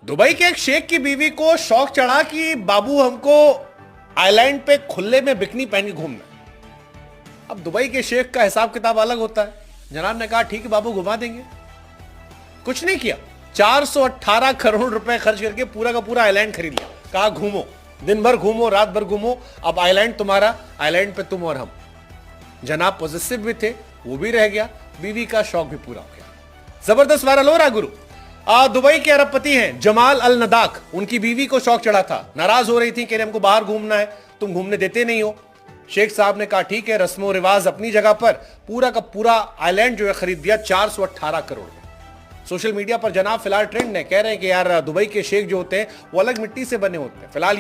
Dubai के एक शेख की बीवी को शौक चढ़ा कि बाबू हमको आइलैंड पे खुले में बिकनी पहन के घूमना है। अब दुबई के शेख का हिसाब किताब अलग होता है। जनाब ने कहा ठीक है बाबू घुमा देंगे। कुछ नहीं किया, 418 करोड़ रुपए खर्च करके पूरा का पूरा आइलैंड खरीद लिया। कहा घूमो, दिन भर घूमो, रात भर घूमो, अब आइलैंड तुम्हारा, आइलैंड पे तुम और हम। जनाब पॉजिटिव भी थे, वो भी रह गया, बीवी का शौक भी पूरा हो गया। जबरदस्त वायरल हो रहा गुरु। दुबई के अरबपति हैं जमाल अल नदाक, उनकी बीवी को शौक चढ़ा था, नाराज हो रही थी कि हमको बाहर घूमना है, तुम घूमने देते नहीं हो। शेख साहब ने कहा ठीक है, रस्मो रिवाज अपनी जगह पर, पूरा का पूरा आइलैंड जो है खरीद दिया 418 करोड़ में। सोशल मीडिया पर जनाब फिलहाल ट्रेंड है, कह रहे हैं कि यार दुबई के शेख जो होते हैं वो अलग मिट्टी से बने होते हैं। फिलहाल